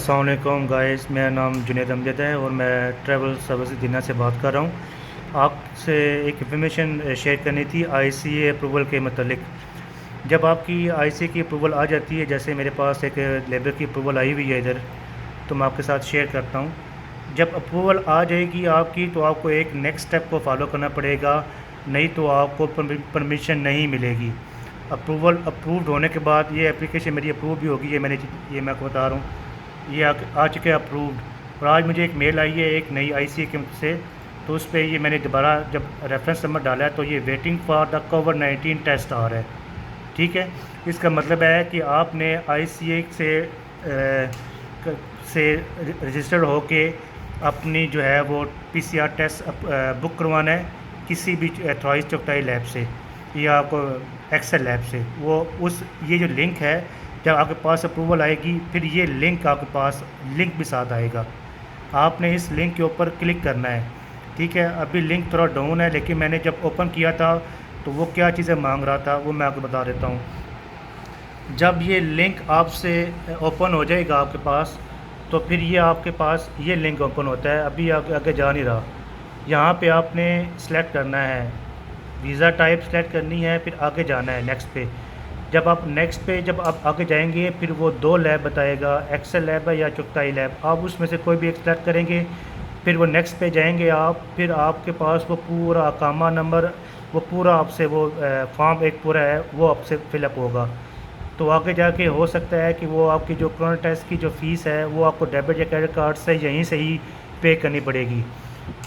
अस्सलाम वालेकुम गाइस, मेरा नाम जुनैद अमजद है और मैं ट्रैवल सर्विस दिना से बात कर रहा हूँ। आपसे एक इन्फॉर्मेशन शेयर करनी थी आईसीए अप्रूवल के मतलब। जब आपकी आईसीए की अप्रूवल आ जाती है, जैसे मेरे पास एक लेबर की अप्रूवल आई हुई है इधर, तो मैं आपके साथ शेयर करता हूँ। जब अप्रूवल आ जाएगी आपकी, तो आपको एक नेक्स्ट स्टेप को फॉलो करना पड़ेगा, नहीं तो आपको परमिशन नहीं मिलेगी। अप्रूव्ड होने के बाद ये एप्लीकेशन मेरी अप्रूव भी होगी, ये मैं आपको बता रहा हूँ। ये आ चुके हैं अप्रूव्ड। और आज मुझे एक मेल आई है एक नई आईसीए के से, तो उस पर ये मैंने दोबारा जब रेफरेंस नंबर डाला है तो ये वेटिंग फॉर द कोविड-19 टेस्ट आ रहा है। ठीक है, इसका मतलब है कि आपने आईसीए से रजिस्टर्ड होके अपनी जो है वो पीसीआर टेस्ट बुक करवाना है किसी भी अथॉराइज चौकटाई लैब से या आपको एक्सेल लैब से। वो उस ये जो लिंक है, जब आपके पास अप्रूवल आएगी फिर ये लिंक आपके पास लिंक भी साथ आएगा। आपने इस लिंक के ऊपर क्लिक करना है। ठीक है, अभी लिंक थोड़ा डाउन है, लेकिन मैंने जब ओपन किया था तो वो क्या चीज़ें मांग रहा था वो मैं आपको बता देता हूँ। जब ये लिंक आपसे ओपन हो जाएगा आपके पास, तो फिर ये आपके पास ये लिंक ओपन होता है। अभी आगे जा नहीं रहा। यहाँ पे आपने सेलेक्ट करना है, वीज़ा टाइप सेलेक्ट करनी है, फिर आगे जाना है नेक्स्ट पे। जब आप आगे जाएंगे फिर वो दो लैब बताएगा, एक्सेल लैब है या चुगताई लैब। आप उसमें से कोई भी एक सेलेक्ट करेंगे, फिर वो नेक्स्ट पे जाएंगे आप, फिर आपके पास वो पूरा अकामा नंबर, वो पूरा आपसे वो फॉर्म एक पूरा है वो आपसे फिलअप होगा। तो आगे जाके हो सकता है कि वो आपकी जो कोरोना टेस्ट की जो फ़ीस है वो आपको डेबिट या क्रेडिट कार्ड से यहीं से ही पे करनी पड़ेगी।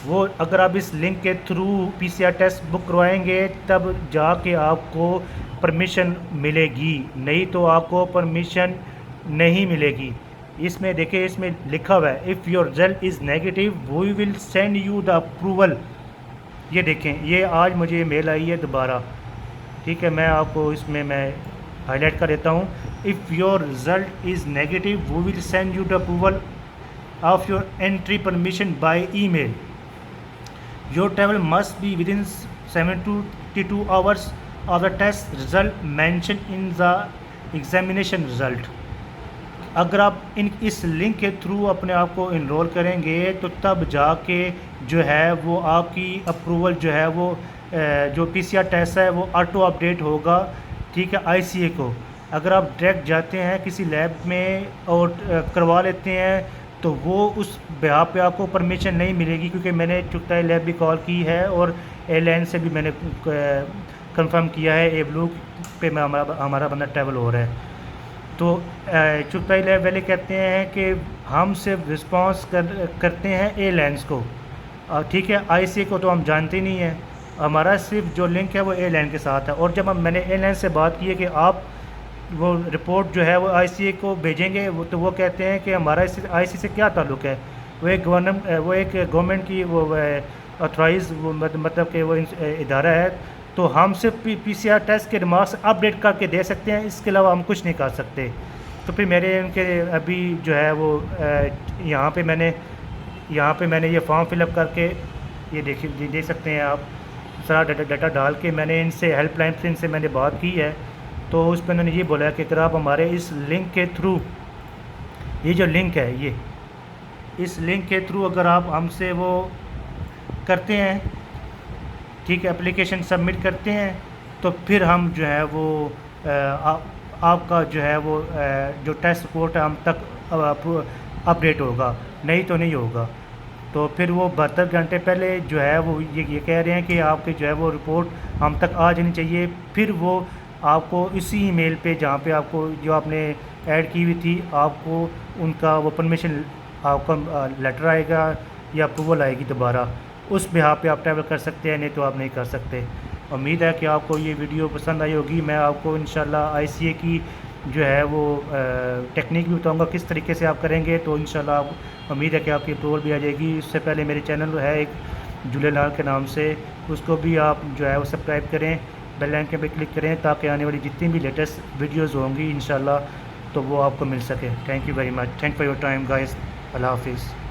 वो अगर आप इस लिंक के थ्रू पीसीआर टेस्ट बुक करवाएंगे तब जाके आपको परमिशन मिलेगी, नहीं तो आपको परमिशन नहीं मिलेगी। इसमें देखिए, इसमें लिखा हुआ है if your result is negative we will send you the approval. ये देखें, ये आज मुझे मेल आई है दोबारा। ठीक है, मैं आपको इसमें मैं हाईलाइट कर देता हूँ। If your result is negative we will send you the approval of your entry permission by email. Your travel must be within 72 hours of the test result mentioned in the examination result। अगर आप इस link के through अपने आप को enrol करेंगे तो तब जाके जो है वो आपकी अप्रूवल जो है वो जो पीसीआर टेस्ट है वो ऑटो अपडेट होगा। ठीक है, आईसीए को अगर आप डायरेक्ट जाते हैं किसी लैब में और करवा लेते हैं तो वो उस बिहाफ पे आपको परमिशन नहीं मिलेगी, क्योंकि मैंने चुगताई लैब भी कॉल की है और एयरलाइन से भी मैंने कंफर्म किया है ए ब्लू पे में हमारा बंदा ट्रैवल हो रहा है। तो चुगताई लैब वाले कहते हैं कि हम सिर्फ रिस्पांस करते हैं एयरलाइंस को। ठीक है, आईसीए को तो हम जानते नहीं हैं, हमारा सिर्फ जो लिंक है वो एयरलाइन के साथ है। और जब मैंने एयरलाइन से बात की है कि आप वो रिपोर्ट जो है वो आईसीए को भेजेंगे, वो तो वो कहते हैं कि हमारा इस आईसीए से क्या ताल्लुक़ है। वो एक गवर्नमेंट की वो ऑथराइज मतलब कि वो इदारा है, तो हम सिर्फ पीसीआर टेस्ट के रिमार्क्स अपडेट करके दे सकते हैं, इसके अलावा हम कुछ नहीं कर सकते। तो फिर मेरे उनके अभी जो है वो यहाँ पे मैंने ये फॉर्म फिलअप करके ये देखिए दे सकते हैं आप। सारा डाटा डाल के मैंने इनसे हेल्पलाइन से इनसे मैंने बात की है, तो उस पर उन्होंने ये बोला है कि अगर आप हमारे इस लिंक के थ्रू, ये जो लिंक है ये इस लिंक के थ्रू अगर आप हमसे वो करते हैं, ठीक है, एप्लीकेशन सबमिट करते हैं, तो फिर हम जो है वो आपका जो है वो जो टेस्ट रिपोर्ट है हम तक अपडेट होगा, नहीं तो नहीं होगा। तो फिर वो 72 घंटे पहले जो है वो ये कह रहे हैं कि आपकी जो है वो रिपोर्ट हम तक आ जानी चाहिए। फिर वो आपको इसी ईमेल पे जहाँ पे आपको जो आपने ऐड की हुई थी आपको उनका वो परमिशन आपका लेटर आएगा या अप्रूवल आएगी दोबारा, उस बिहाफ पे आप ट्रैवल कर सकते हैं, नहीं तो आप नहीं कर सकते। उम्मीद है कि आपको ये वीडियो पसंद आई होगी। मैं आपको इंशाल्लाह आईसीए की जो है वो टेक्निक भी बताऊंगा किस तरीके से आप करेंगे, तो इंशाल्लाह आप उम्मीद है कि आपकी अप्रूवल भी आ जाएगी। इससे पहले मेरे चैनल है एक झूलेलाल के नाम से, उसको भी आप जो है वो सब्सक्राइब करें, बेल आइकन पे क्लिक करें, ताकि आने वाली जितनी भी लेटेस्ट वीडियोज़ होंगी इंशाल्लाह तो वो आपको मिल सके। Thank you very much, thank for your time guys, अल्लाह हाफिज़।